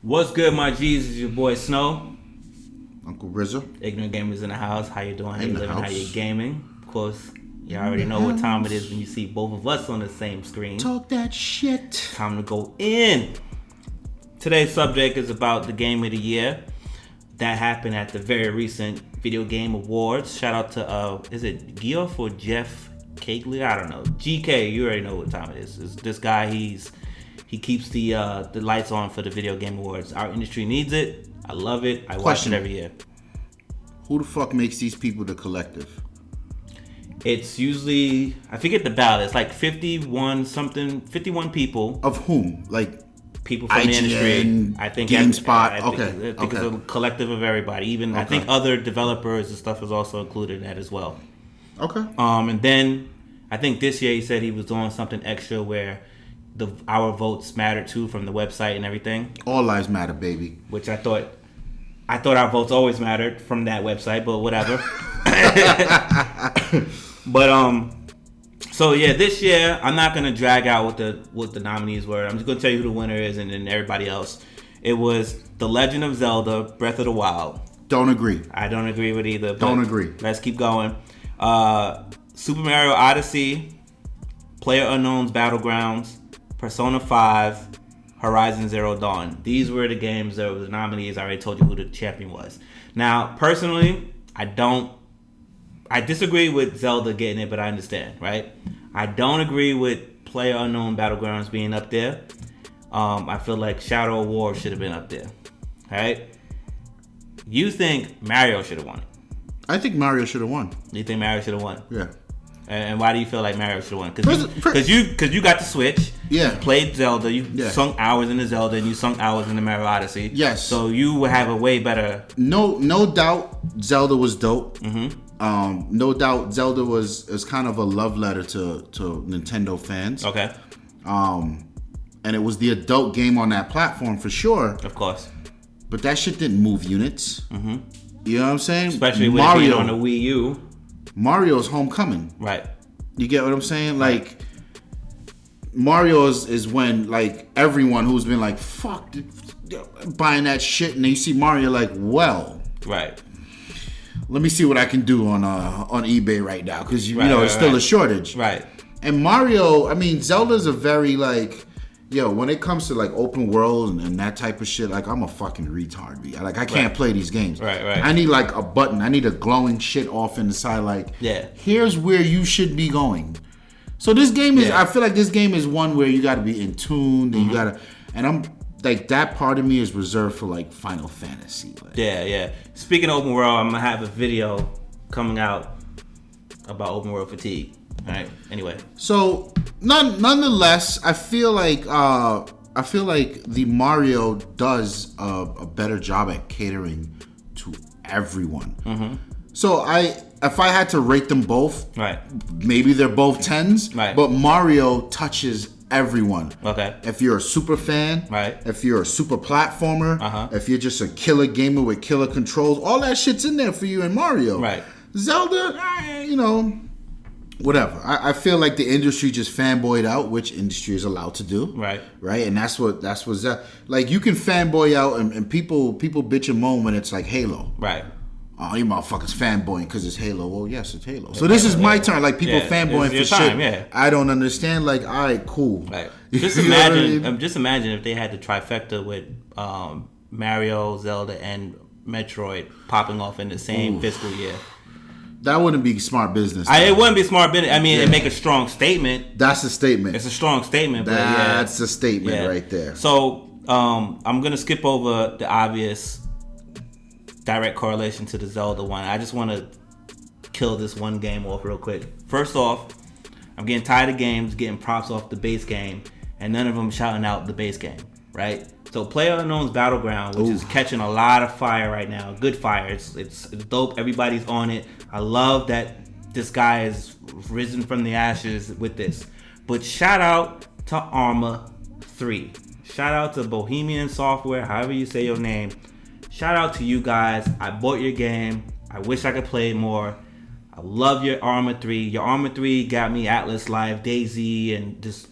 What's good, my G's? It's your boy Snow. Uncle Rza. Ignorant Gamers in the house. How you doing? How you living? How you gaming? Of course, you already know what time it is when you see both of us on the same screen. Talk that shit. Time to go in. Today's subject is about the Game of the Year. That happened at the very recent Video Game Awards. Shout out to, is it Geoff or Jeff Cagley? I don't know. GK, you already know what time it is. It's this guy, he keeps the lights on for the Video Game Awards. Our industry needs it. I love it. I watch it every year. Who the fuck makes these people the collective? It's usually, I forget the ballot. It's like 51 people. Of whom? Like people from IGN, the industry. I think GameSpot. I think it's a collective of everybody. Even I think other developers and stuff is also included in that as well. Okay. And then I think this year he said he was doing something extra where our votes matter too from the website and everything. All lives matter, baby. Which I thought our votes always mattered from that website, but whatever. But so yeah, this year I'm not gonna drag out what the nominees were. I'm just gonna tell you who the winner is, and then everybody else. It was The Legend of Zelda: Breath of the Wild. Don't agree. I don't agree with either. Don't agree. Let's keep going. Super Mario Odyssey, PlayerUnknown's Battlegrounds, Persona 5, Horizon Zero Dawn. These were the games that were the nominees. I already told you who the champion was. Now, personally, I disagree with Zelda getting it, but I understand, right? I don't agree with PlayerUnknown Battlegrounds being up there. I feel like Shadow of War should have been up there, right? You think Mario should have won it? I think Mario should have won. You think Mario should have won? Yeah. And why do you feel like Mario should have won? Because you got the Switch. Yeah. You played Zelda. You sunk hours into Zelda, and you sunk hours into Mario Odyssey. Yes. So you would have a way better. No doubt, Zelda was dope. Mm-hmm. No doubt, Zelda was kind of a love letter to Nintendo fans. Okay. And it was the adult game on that platform for sure. Of course. But that shit didn't move units. Mm-hmm. You know what I'm saying? Especially with it being on the Wii U. Mario's homecoming. Right. You get what I'm saying? Like, Mario is when, like, everyone who's been like, fuck, buying that shit, and then you see Mario like, well. Right. Let me see what I can do on eBay right now, because, you know, it's still a shortage. Right. And Mario, I mean, Zelda's a very, like, when it comes to, like, open world and that type of shit, like, I'm a fucking retard. Like, I can't play these games. Right. I need, like, a button. I need a glowing shit off in the side, like, here's where you should be going. So this game is, I feel like this game is one where you got to be in tune, and you got to, and I'm, like, that part of me is reserved for, like, Final Fantasy. Like. Yeah. Speaking of open world, I'm going to have a video coming out about open world fatigue. All right. Anyway. So, nonetheless, I feel like the Mario does a better job at catering to everyone. Mm-hmm. So if I had to rate them both, maybe they're both 10s. Right. But Mario touches everyone. Okay. If you're a super fan, if you're a super platformer, if you're just a killer gamer with killer controls, all that shit's in there for you in Mario. Right. Zelda, whatever. I feel like the industry just fanboyed out, which industry is allowed to do. Right. And that's what like, you can fanboy out and people bitch and moan when it's like Halo. Right. Oh, you motherfuckers fanboying because it's Halo. Well, yes, it's Halo. So this is my turn. Like, people fanboying for shit. I don't understand. Like, all right, cool. Right. Just imagine if they had the trifecta with Mario, Zelda, and Metroid popping off in the same fiscal year. That wouldn't be smart business. It wouldn't be smart business. I mean, it make a strong statement. That's a statement. It's a strong statement. That's a statement right there. So I'm gonna skip over the obvious direct correlation to the Zelda one. I just want to kill this one game off real quick. First off, I'm getting tired of games getting props off the base game, and none of them shouting out the base game. Right. So PlayerUnknown's Battleground, which is catching a lot of fire right now. Good fire. It's dope. Everybody's on it. I love that this guy has risen from the ashes with this. But shout out to Arma 3. Shout out to Bohemian Software, however you say your name. Shout out to you guys. I bought your game. I wish I could play more. I love your Arma 3. Your Arma 3 got me Atlas Live, DayZ, and just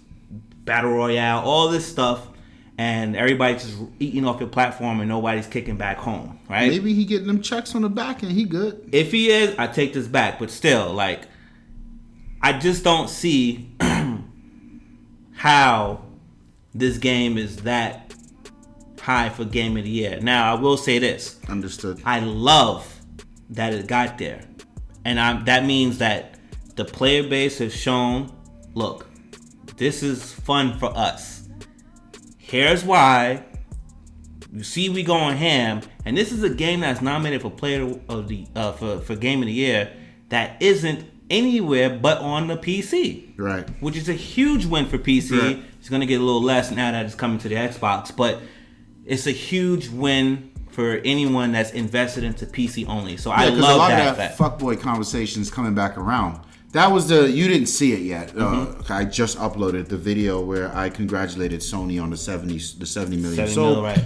Battle Royale, all this stuff. and everybody's just eating off your platform and nobody's kicking back home, right? Maybe he getting them checks on the back and he good. If he is, I take this back. But still, like, I just don't see how this game is that high for Game of the Year. Now, I will say this. Understood. I love that it got there. And that means that the player base has shown, look, this is fun for us. Here's why. You see we going ham. And this is a game that's nominated for Player of the for Game of the Year that isn't anywhere but on the PC. Right. Which is a huge win for PC. Right. It's going to get a little less now that it's coming to the Xbox. But it's a huge win for anyone that's invested into PC only. So I love that. Because a lot of that fuckboy conversation is coming back around. That was you didn't see it yet. I just uploaded the video where I congratulated Sony on the 70 million. 70 mil, right.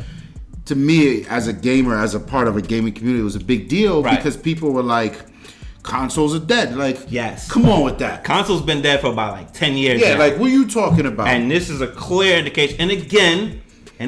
To me, as a gamer, as a part of a gaming community, it was a big deal because people were like, consoles are dead. Like, yes. Come on with that. Consoles been dead for about like 10 years now. Like, what are you talking about? And this is a clear indication. And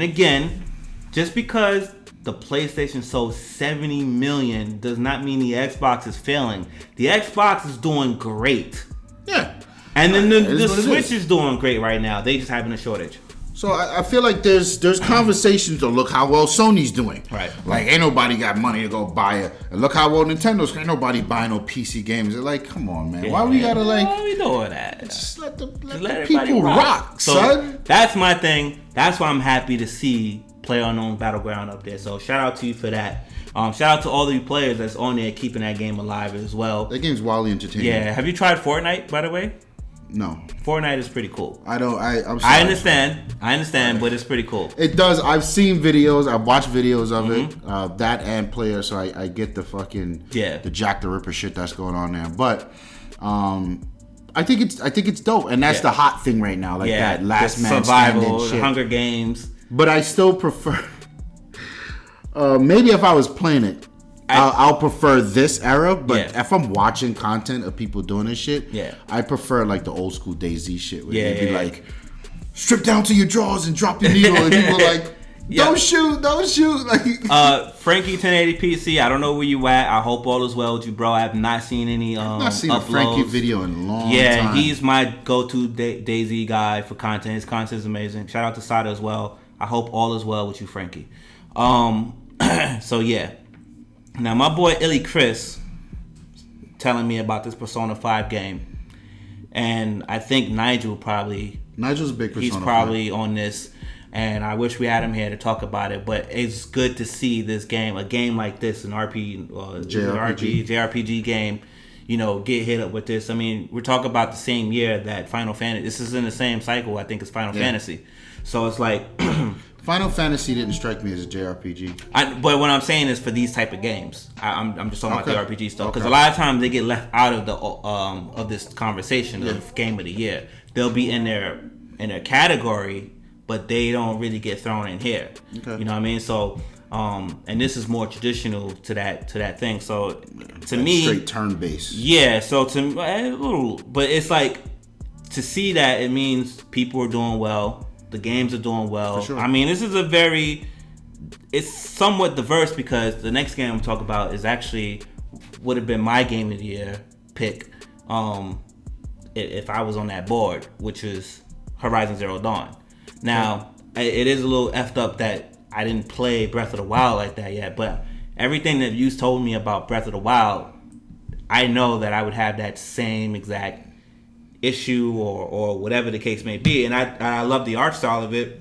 again, just because the PlayStation sold 70 million does not mean the Xbox is failing. The Xbox is doing great. Yeah. And then the Switch is doing great right now. They just having a shortage. So I feel like there's conversations to look how well Sony's doing. Right. Like, ain't nobody got money to go buy it. And look how well Nintendo's. Ain't nobody buying no PC games. They're like, come on, man. Why we gotta like? Why we doing that? Just let the people rock, so son. That's my thing. That's why I'm happy to see PlayerUnknown's Battleground up there. So shout out to you for that. Shout out to all the players that's on there keeping that game alive as well. That game's wildly entertaining. Yeah. Have you tried Fortnite, by the way? No. Fortnite is pretty cool. I'm sorry. I understand, but it's pretty cool. It does. I've seen videos. I've watched videos of it. That and player, so I get the fucking the Jack the Ripper shit that's going on there. But I think it's dope, and that's the hot thing right now. Like that last man survival, shit. Hunger Games. But I still prefer. Maybe if I was playing it, I'll prefer this era, but if I'm watching content of people doing this shit, I prefer like the old school DayZ shit where they'd be like, strip down to your drawers and drop your needle, and people are like, don't shoot. Like, Frankie 1080 PC, I don't know where you at. I hope all is well with you, bro. I have not seen any I've not seen uploads. a Frankie video in a long time. Yeah, he's my go-to DayZ guy for content. His content is amazing. Shout out to Sada as well. I hope all is well with you, Frankie. So yeah. Now, my boy Illy Chris telling me about this Persona 5 game. And I think Nigel's a big Persona. He's probably 5 on this. And I wish we had him here to talk about it. But it's good to see this game, a game like this, an JRPG game, get hit up with this. I mean, we're talking about the same year that Final Fantasy. This is in the same cycle, I think, as Final Fantasy. So it's like... Final Fantasy didn't strike me as a JRPG. But what I'm saying is for these type of games, I'm just talking about the RPG stuff because a lot of times they get left out of the of this conversation of Game of the Year. They'll be in their category, but they don't really get thrown in here. Okay. You know what I mean? So, and this is more traditional to that thing. So, to me, straight turn based. Yeah. So but it's like to see that it means people are doing well. The games are doing well. Sure. I mean, this is it's somewhat diverse because the next game I'm talking about is actually would have been my Game of the Year pick if I was on that board, which is Horizon Zero Dawn. Now, it is a little effed up that I didn't play Breath of the Wild like that yet, but everything that you told me about Breath of the Wild, I know that I would have that same exact issue or whatever the case may be, and I love the art style of it,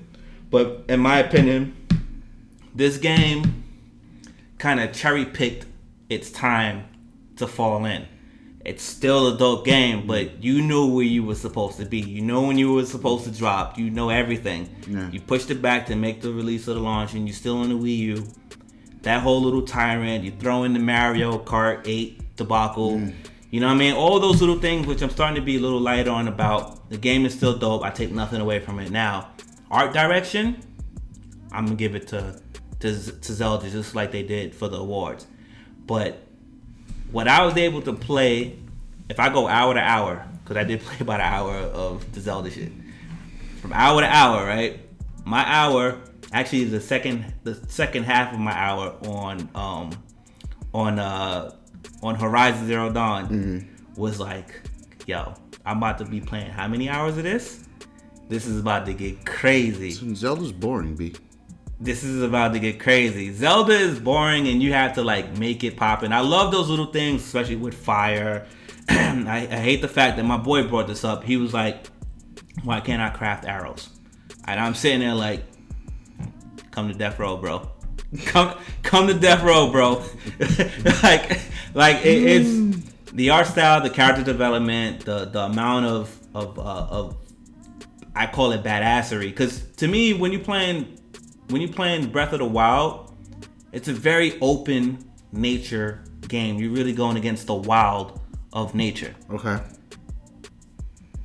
but in my opinion, this game kind of cherry picked its time to fall in. It's still a dope game, but you knew where you were supposed to be. You know when you were supposed to drop. You know everything. Yeah. You pushed it back to make the release of the launch, and you're still in the Wii U. That whole little tyrant. You throw in the Mario Kart 8 debacle. You know what I mean? All those little things, which I'm starting to be a little lighter on about. The game is still dope. I take nothing away from it. Now, art direction, I'm going to give it to Zelda just like they did for the awards. But what I was able to play, if I go hour to hour, because I did play about an hour of the Zelda shit. From hour to hour, right? my hour, actually the second half of my hour on Horizon Zero Dawn was like, yo, I'm about to be playing how many hours of this? This is about to get crazy. Zelda's boring, B. This is about to get crazy. Zelda is boring and you have to like make it poppin'. I love those little things, especially with fire. I hate the fact that my boy brought this up. He was like, why can't I craft arrows? And I'm sitting there like, come to death row, bro. Come to death row, bro. It's the art style, the character development, the amount of I call it badassery. Because to me, when you're playing Breath of the Wild, it's a very open nature game. You're really going against the wild of nature. Okay.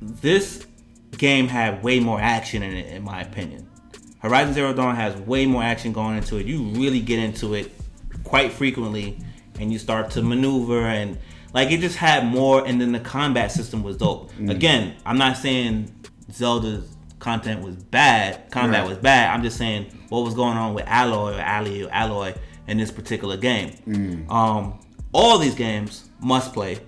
This game had way more action in it, in my opinion. Horizon Zero Dawn has way more action going into it. You really get into it quite frequently, and you start to maneuver, and like it just had more. And then the combat system was dope. Again, I'm not saying Zelda's content was bad, combat was bad. I'm just saying what was going on with Alloy in this particular game. All these games must play.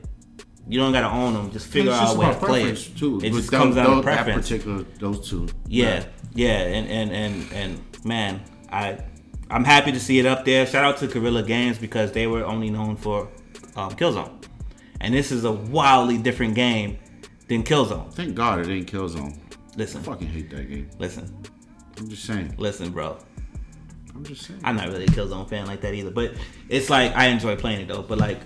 You don't gotta own them. Just figure out a way to play it. Too. It just comes out of preference. Those two. Yeah, and man, I'm happy to see it up there. Shout out to Guerrilla Games because they were only known for Killzone, and this is a wildly different game than Killzone. Thank God it ain't Killzone. Listen, I fucking hate that game. Listen, I'm just saying. Listen, bro. I'm just saying. I'm not really a Killzone fan like that either, but it's like I enjoy playing it though. But like,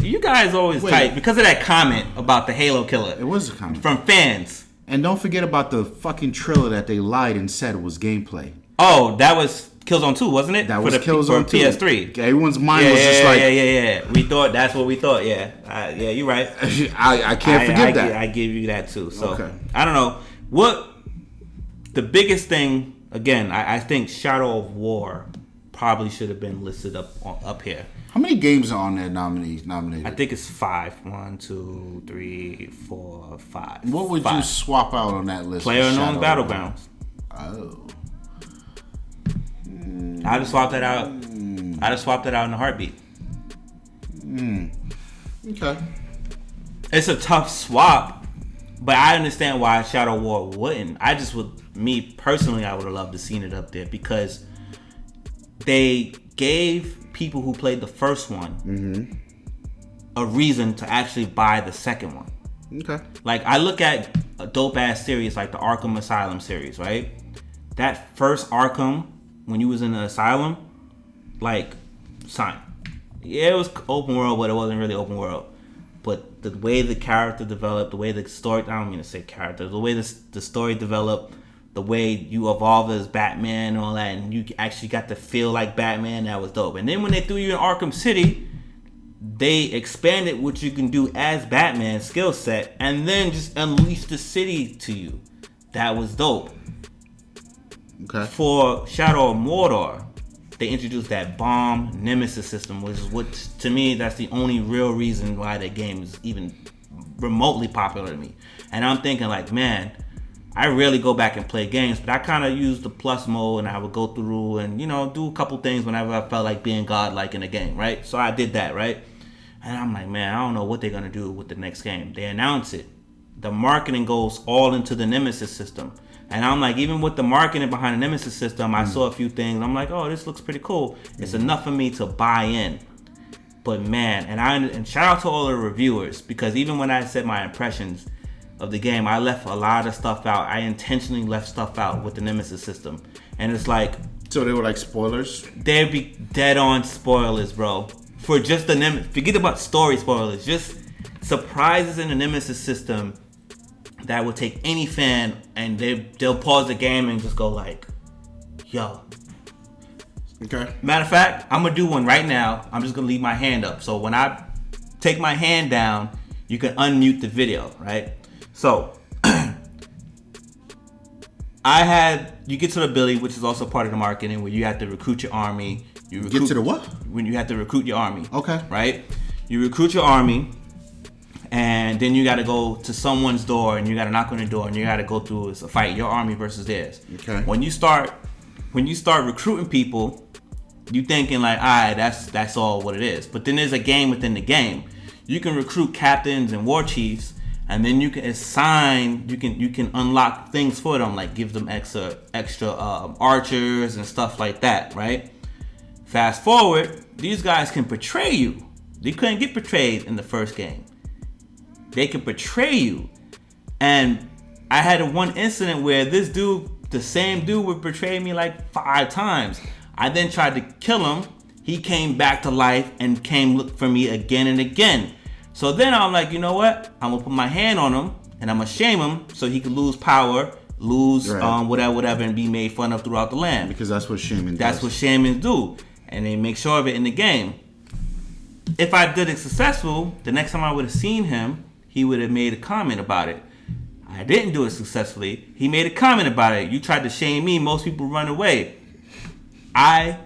you guys always tight because of that comment about the Halo killer. It was a comment from fans. And don't forget about the fucking trailer that they lied and said was gameplay. Oh, that was Killzone 2, wasn't it? That was Killzone 2. PS3. Everyone's mind was just like... Yeah. We thought that's what we thought, yeah. Yeah, you're right. I can't forget that. I give you that too. So, okay. I don't know. What... The biggest thing, again, I think Shadow of War probably should have been listed up here. How many games are on there nominated? I think it's 5. 1, 2, 3, 4, 5. What would you swap out on that list? PlayerUnknown's Battlegrounds. Oh. I just swapped that out. I just swapped it out in a heartbeat. Okay. It's a tough swap, but I understand why Shadow of War wouldn't. Me personally, I would have loved to seen it up there because they gave people who played the first one a reason to actually buy the second one. Okay. Like, I look at a dope ass series like the Arkham Asylum series, right? That first Arkham, when you was in the asylum, like, sign. Yeah, it was open world, but it wasn't really open world. But the way the character developed, the way the story, I don't mean to say character, the way the story developed, the way you evolved as Batman and all that, and you actually got to feel like Batman, that was dope. And then when they threw you in Arkham City, they expanded what you can do as Batman skill set, and then just unleashed the city to you. That was dope. Okay. For Shadow of Mordor, they introduced that bomb nemesis system, which is what, to me, that's the only real reason why that game is even remotely popular to me. And I'm thinking like, man, I rarely go back and play games, but I kind of use the plus mode and I would go through and, do a couple things whenever I felt like being godlike in a game, right? So I did that, right? And I'm like, man, I don't know what they're going to do with the next game. They announce it. The marketing goes all into the Nemesis system. And I'm like, even with the marketing behind the Nemesis system, I saw a few things. I'm like, oh, this looks pretty cool. It's enough for me to buy in. But man, and shout out to all the reviewers, because even when I said my impressions of the game, I left a lot of stuff out. I intentionally left stuff out with the Nemesis system. And it's like... So they were like spoilers? They'd be dead on spoilers, bro. For just the Nemesis... Forget about story spoilers. Just surprises in the Nemesis system that would take any fan and they'll pause the game and just go like, yo. Okay. Matter of fact, I'm going to do one right now. I'm just going to leave my hand up. So when I take my hand down, you can unmute the video, right? So, you get to the ability, which is also part of the marketing, where you have to recruit your army. Get to the what? When you have to recruit your army. Okay. Right? You recruit your army, and and then you got to go to someone's door, and you got to knock on the door, and you got to go through a fight, your army versus theirs. Okay. When you start recruiting people, you thinking like, all right, that's all what it is. But then there's a game within the game. You can recruit captains and war chiefs, and then you can assign, you can unlock things for them, like give them extra archers and stuff like that, right? Fast forward, these guys can betray you. They couldn't get betrayed in the first game. They can betray you. And I had one incident where this dude, the same dude, would betray me like 5 times. I then tried to kill him. He came back to life and came look for me again and again. So then I'm like, you know what? I'm gonna put my hand on him and I'm gonna shame him so he could lose power, whatever, and be made fun of throughout the land. Because that's what shamans do. That's what shamans do. And they make sure of it in the game. If I did it successful, the next time I would have seen him, he would have made a comment about it. I didn't do it successfully. He made a comment about it. You tried to shame me. Most people run away. I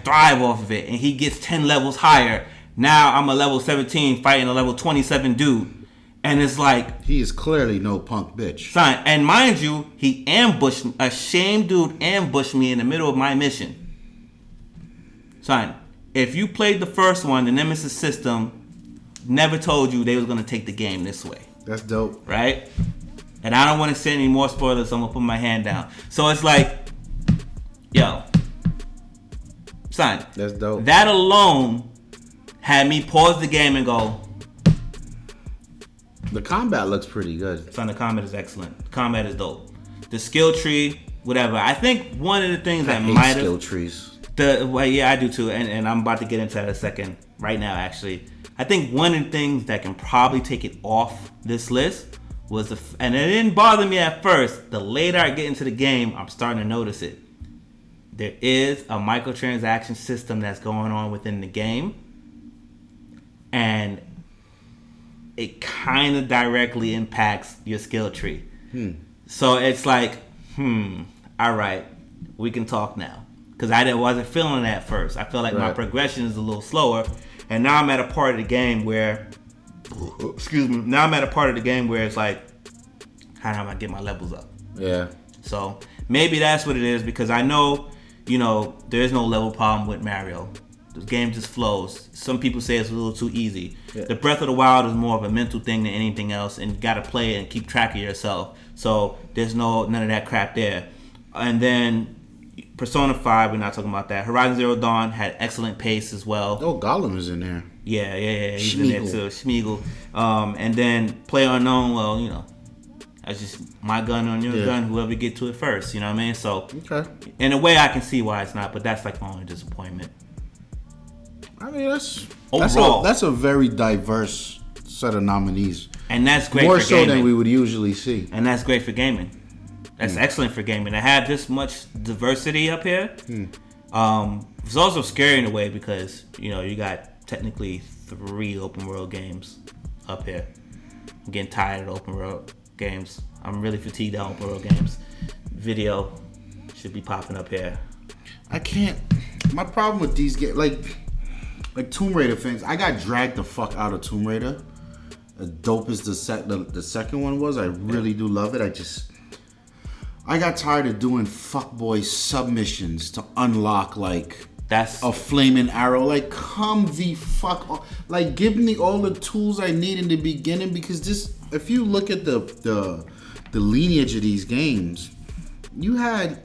thrive off of it, and he gets 10 levels higher. Now I'm a level 17 fighting a level 27 dude. And it's like... He is clearly no punk bitch. Son, and mind you, he ambushed... A shame dude ambushed me in the middle of my mission. Son, if you played the first one, the Nemesis system never told you they was going to take the game this way. That's dope. Right? And I don't want to say any more spoilers, so I'm going to put my hand down. So it's like... Yo. Son. That's dope. That alone had me pause the game and go... The combat looks pretty good. Son, the combat is excellent. The combat is dope. The skill tree, whatever. I think one of the things that might have... skill trees. Yeah, I do too. And I'm about to get into that in a second. Right now, actually. I think one of the things that can probably take it off this list was and it didn't bother me at first. The later I get into the game, I'm starting to notice it. There is a microtransaction system that's going on within the game. And it kind of directly impacts your skill tree. So it's like, all right, we can talk now. Because I wasn't feeling that at first. I feel like my progression is a little slower. And now I'm at a part of the game where, now I'm at a part of the game where it's like, how do I get my levels up? Yeah. So maybe that's what it is, because I know, there is no level problem with Mario. The game just flows. Some people say it's a little too easy. Yeah. The Breath of the Wild is more of a mental thing than anything else, and you got to play it and keep track of yourself. So there's none of that crap there. And then Persona 5, we're not talking about that. Horizon Zero Dawn had excellent pace as well. Oh, Gollum is in there. Yeah. He's in there too. Schmeagol. And then PlayerUnknown, well, that's just my gun on your gun, whoever get to it first, you know what I mean? So, okay. In a way, I can see why it's not, but that's like my only disappointment. I mean, that's a very diverse set of nominees. And that's great More for so gaming. than we would usually see. And that's great for gaming. That's excellent for gaming. To have this much diversity up here, it's also scary in a way because, you got technically 3 open world games up here. I'm getting tired of open world games. I'm really fatigued of open world games. Video should be popping up here. I can't. My problem with these games, like Tomb Raider fans, I got dragged the fuck out of Tomb Raider. As dope as the second one was, I really do love it. I got tired of doing fuckboy submissions to unlock that's a flaming arrow. Like, come the fuck on. Like, give me all the tools I need in the beginning, because if you look at the lineage of these games, you had,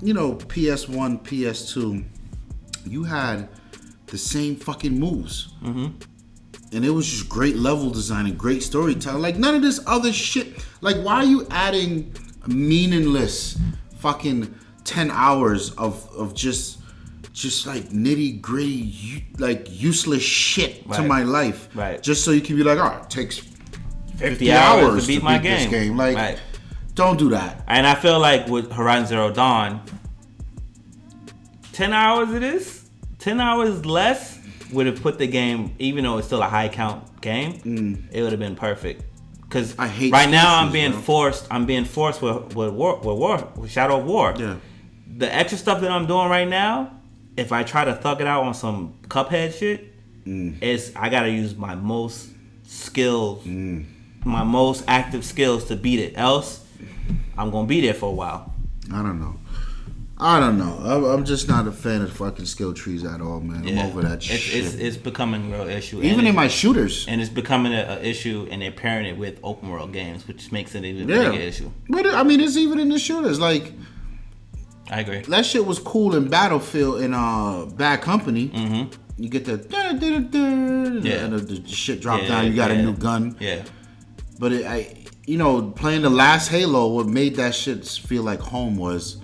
PS1, PS2, you had the same fucking moves. Mm-hmm. And it was just great level design and great storytelling. Like, none of this other shit. Like, why are you adding meaningless fucking 10 hours of just like nitty gritty, like useless shit to my life, just so you can be like, it takes 50 hours to beat my game. This game. Like, don't do that. And I feel like with Horizon Zero Dawn, 10 hours it is, 10 hours less would have put the game, even though it's still a high count game, it would have been perfect. Because right now I'm being forced with Shadow of War. Yeah. The extra stuff that I'm doing right now, if I try to thug it out on some Cuphead shit, I gotta use my most skills, my most active skills to beat it. Else, I'm gonna be there for a while. I don't know. I'm just not a fan of fucking skill trees at all, man. I'm over that shit. It's becoming a real issue. Even in my shooters. And it's becoming an issue, and they're pairing it with open world games, which makes it an even bigger issue. But I mean, it's even in the shooters. Like, I agree. That shit was cool in Battlefield in Bad Company. Mm-hmm. You get the and the shit drop down. You got a new gun. Yeah. But playing the last Halo, what made that shit feel like home was,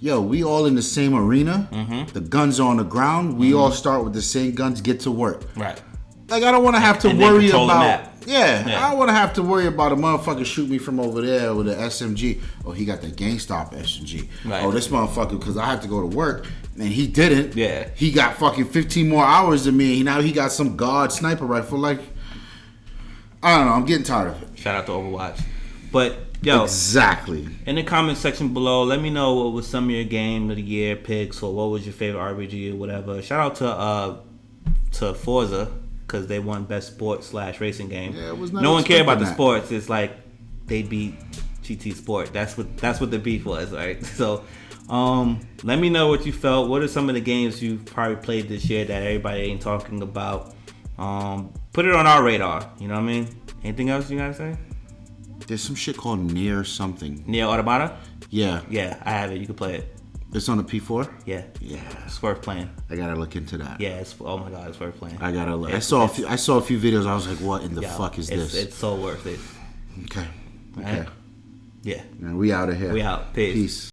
we all in the same arena. Mm-hmm. The guns are on the ground. We all start with the same guns. Get to work. Right. Like, I don't want to have to worry about. Yeah. I don't want to have to worry about a motherfucker shoot me from over there with an SMG. Oh, he got the GameStop SMG. Right. Oh, this motherfucker, because I have to go to work, and he didn't. Yeah. He got fucking 15 more hours than me, and now he got some god sniper rifle. Like, I don't know. I'm getting tired of it. Shout out to Overwatch. But, exactly. In the comment section below, let me know what was some of your game of the year picks, or what was your favorite RPG or whatever. Shout out to Forza, because they won best sports / racing game. Yeah, it was no one cared about the sports. It's like they beat GT Sport. That's what the beef was, right? So, let me know what you felt. What are some of the games you probably played this year that everybody ain't talking about? Put it on our radar. You know what I mean? Anything else you gotta say? There's some shit called NieR something. NieR Automata? Yeah. Yeah, I have it. You can play it. It's on the P4? Yeah. Yeah. It's worth playing. I gotta look into that. Yeah, oh my god, it's worth playing. I gotta look. I saw a few videos. I was like, what in the fuck is this? It's so worth it. Okay. Right? Yeah. Man, we out of here. We out. Peace.